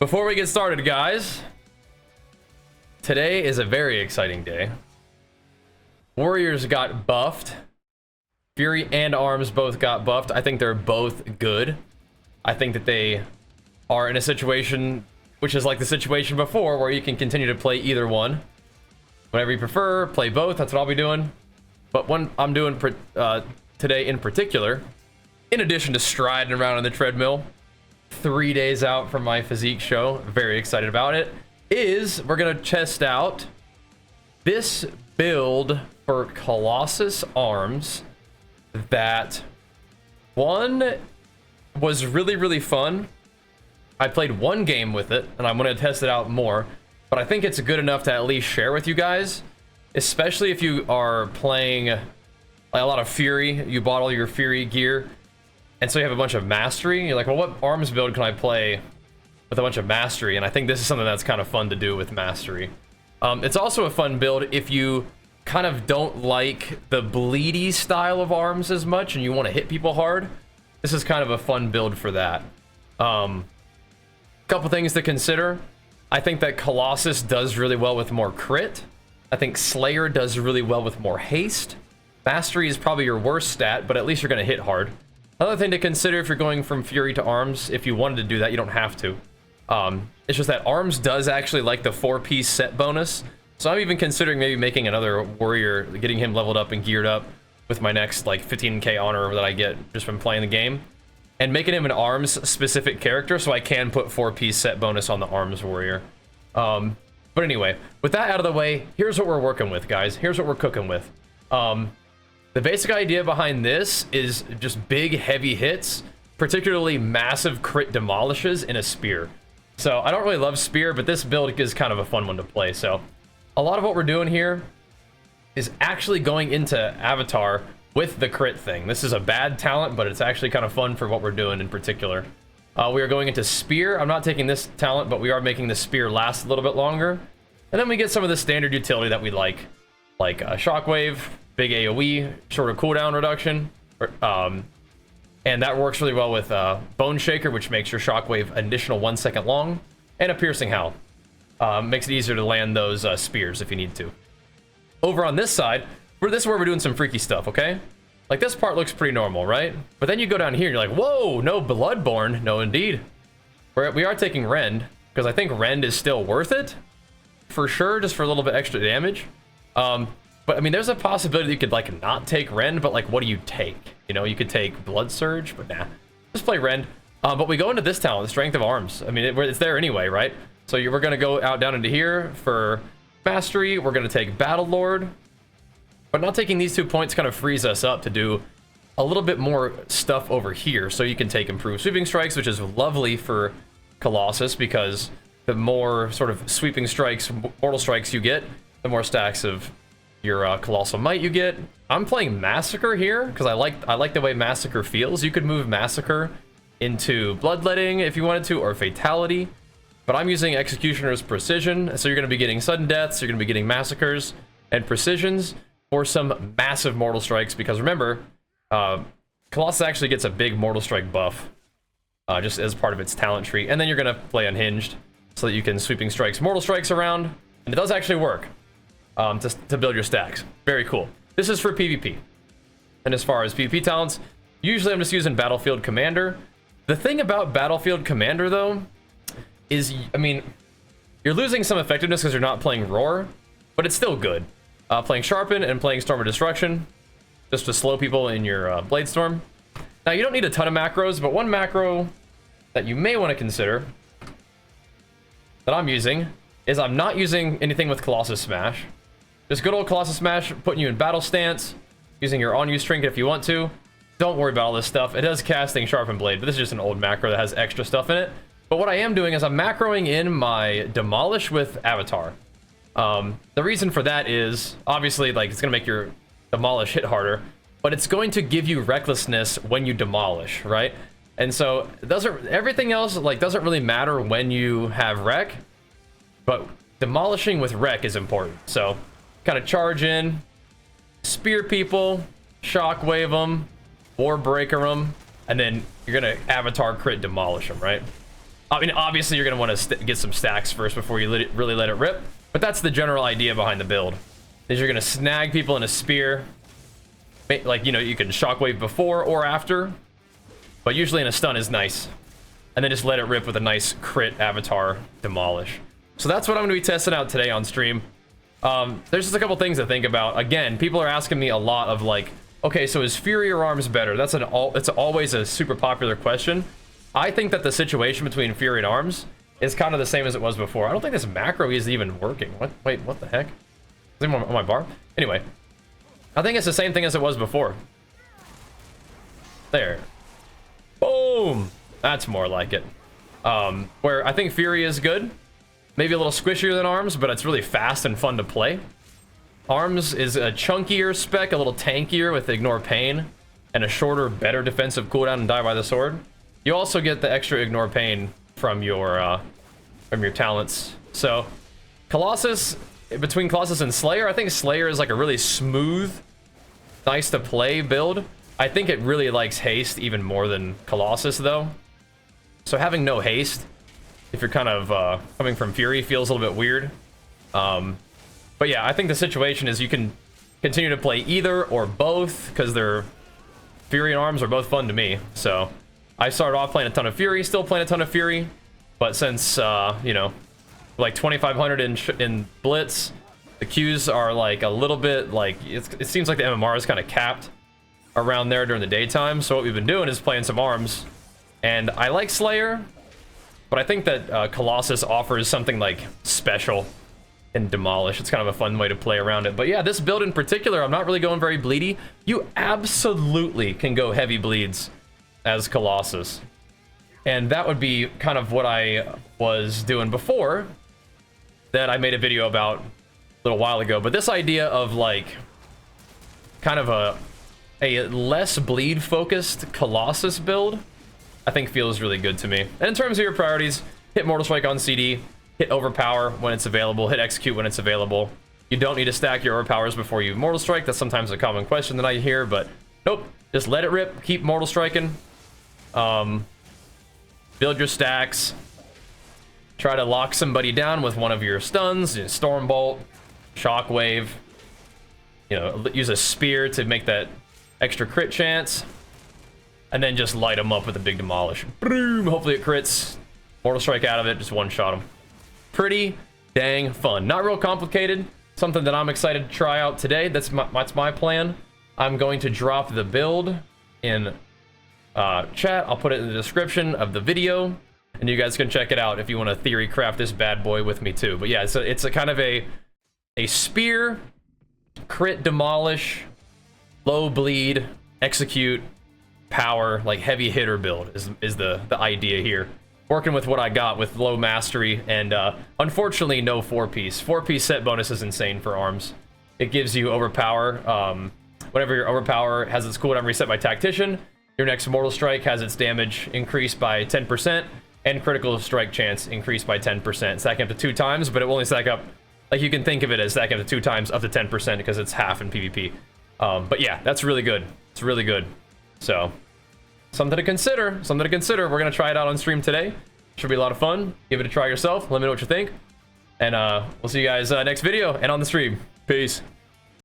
Before we get started, guys, today is a very exciting day. Warriors got buffed. Fury and Arms both got buffed. I think they're both good. I think that they are in a situation which is like the situation before, where you can continue to play either one. Whatever you prefer, play both. That's what I'll be doing. But one I'm doing today in particular, in addition to striding around on the treadmill, 3 days out from my physique show, very excited about it, is we're gonna test out this build for Colossus Arms that one was really fun. I played one game with it and I'm gonna test it out more, but I think it's good enough to at least share with you guys, especially if you are playing like a lot of Fury. You bought all your Fury gear and so you have a bunch of mastery. You're like, well, what arms build can I play with a bunch of mastery? And I think this is something that's kind of fun to do with mastery. It's also a fun build if you kind of don't like the bleedy style of arms as much and you want to hit people hard. This is kind of a fun build for that. Couple things to consider. I think that Colossus does really well with more crit. I think Slayer does really well with more haste. Mastery is probably your worst stat, but at least you're going to hit hard. Another thing to consider if you're going from Fury to Arms, if you wanted to do that, you don't have to. It's just that Arms does actually like the 4-piece set bonus. So I'm even considering maybe making another warrior, getting him leveled up and geared up with my next like 15k honor that I get just from playing the game, and making him an Arms specific character so I can put 4-piece set bonus on the Arms warrior. But anyway, with that out of the way, here's what we're working with, guys. Here's what we're cooking with. The basic idea behind this is just big, heavy hits, particularly massive crit demolishes in a spear. So I don't really love spear, but this build is kind of a fun one to play. So a lot of what we're doing here is actually going into Avatar with the crit thing. This is a bad talent, but it's actually kind of fun for what we're doing in particular. We are going into spear. I'm not taking this talent, but we are making the spear last a little bit longer. And then we get some of the standard utility that we like shockwave, big AoE, shorter cooldown reduction, and that works really well with Bone Shaker, which makes your shockwave an additional 1 second long, and a piercing howl. Makes it easier to land those spears if you need to. Over on this side, this is where we're doing some freaky stuff, okay? Like, this part looks pretty normal, right? But then you go down here and you're like, whoa, no Bloodborne. No, indeed. We are taking Rend, because I think Rend is still worth it, for sure, just for a little bit extra damage. But I mean, there's a possibility that you could like not take Rend, but like, what do you take? You know, you could take Blood Surge, but nah, just play Rend. But we go into this talent, Strength of Arms. I mean, it's there anyway, right? So we're gonna go out down into here for Mastery. We're gonna take Battle Lord, but not taking these 2 points kind of frees us up to do a little bit more stuff over here. So you can take Improved Sweeping Strikes, which is lovely for Colossus, because the more sort of sweeping strikes, mortal strikes you get, the more stacks of your Colossal Might you get. I'm playing Massacre here because I like the way Massacre feels. You could move Massacre into Bloodletting if you wanted to, or Fatality, but I'm using Executioner's Precision, so you're going to be getting sudden deaths, you're going to be getting Massacres and Precisions for some massive Mortal Strikes, because remember, Colossus actually gets a big Mortal Strike buff just as part of its talent tree, and then you're going to play Unhinged so that you can Sweeping Strikes, Mortal Strikes around, and it does actually work. To build your stacks. Very cool. This is for PvP. And as far as PvP talents, usually I'm just using Battlefield Commander. The thing about Battlefield Commander, though, is, I mean, you're losing some effectiveness because you're not playing Roar, but it's still good. Playing Sharpen and playing Storm of Destruction, just to slow people in your Blade Storm. Now, you don't need a ton of macros, but one macro that you may want to consider, that I'm using, is I'm not using anything with Colossus Smash. Just good old Colossus Smash, putting you in battle stance, using your on-use trinket if you want to. Don't worry about all this stuff. It does casting Sharpen Blade, but this is just an old macro that has extra stuff in it. But what I am doing is I'm macroing in my Demolish with Avatar. The reason for that is, obviously, like, it's going to make your Demolish hit harder, but it's going to give you Recklessness when you Demolish, right? And so, everything else, like, doesn't really matter when you have Wreck, but demolishing with Wreck is important. So, kind of charge in, spear people, shockwave them, war breaker them, and then you're gonna Avatar crit demolish them, right? I mean, obviously you're going to want to get some stacks first before you really let it rip. But that's the general idea behind the build. Is you're going to snag people in a spear. Like, you know, you can shockwave before or after. But usually in a stun is nice. And then just let it rip with a nice crit avatar demolish. So that's what I'm going to be testing out today on stream. There's just a couple things to think about. Again, people are asking me a lot of like, okay, so is Fury or Arms better? It's always a super popular question. I think that the situation between Fury and Arms is kind of the same as it was before. I don't think this macro is even working. Wait, what the heck? Is it on my bar? Anyway, I think it's the same thing as it was before. There. Boom! That's more like it. Where I think Fury is good. Maybe a little squishier than Arms, but it's really fast and fun to play. Arms is a chunkier spec, a little tankier with Ignore Pain, and a shorter, better defensive cooldown and Die by the Sword. You also get the extra Ignore Pain from your talents. So, Colossus, between Colossus and Slayer, I think Slayer is like a really smooth, nice to play build. I think it really likes haste even more than Colossus though. So having no haste, if you're kind of coming from Fury, feels a little bit weird. But yeah, I think the situation is you can continue to play either or both, because they're Fury and Arms are both fun to me. So I started off playing a ton of Fury, still playing a ton of Fury, but since you know, like 2500 in Blitz, the Qs are like a little bit like it seems like the MMR is kind of capped around there during the daytime. So what we've been doing is playing some Arms, and I like Slayer, but I think that Colossus offers something like special in Demolish. It's kind of a fun way to play around it. But yeah, this build in particular, I'm not really going very bleedy. You absolutely can go heavy bleeds as Colossus. And that would be kind of what I was doing before that I made a video about a little while ago. But this idea of like kind of a less bleed focused Colossus build, I think feels really good to me. And in terms of your priorities, hit Mortal Strike on CD, hit Overpower when it's available, hit Execute when it's available. You don't need to stack your Overpowers before you Mortal Strike. That's sometimes a common question that I hear, but nope. Just let it rip, keep Mortal Striking. Build your stacks. Try to lock somebody down with one of your stuns, you know, Stormbolt, Shockwave. You know, use a spear to make that extra crit chance. And then just light them up with a big Demolish. Boom! Hopefully it crits. Mortal Strike out of it, just one-shot them. Pretty dang fun. Not real complicated. Something that I'm excited to try out today. That's my plan. I'm going to drop the build in chat. I'll put it in the description of the video, and you guys can check it out if you want to theory craft this bad boy with me too. But yeah, it's a kind of a spear, crit demolish, low bleed, execute, power, like heavy hitter build is the idea here. Working with what I got with low mastery and unfortunately no 4-piece. 4-piece set bonus is insane for Arms. It gives you overpower. Whenever your overpower has its cooldown reset by Tactician, your next Mortal Strike has its damage increased by 10% and critical strike chance increased by 10%. Stacking up to 2 times, but it will only stack up, like you can think of it as stacking up to 2 times up to 10% because it's half in PvP. But yeah, that's really good. It's really good. So something to consider. Something to consider. We're gonna try it out on stream today. Should be a lot of fun. Give it a try yourself. Let me know what you think. And we'll see you guys next video and on the stream. Peace.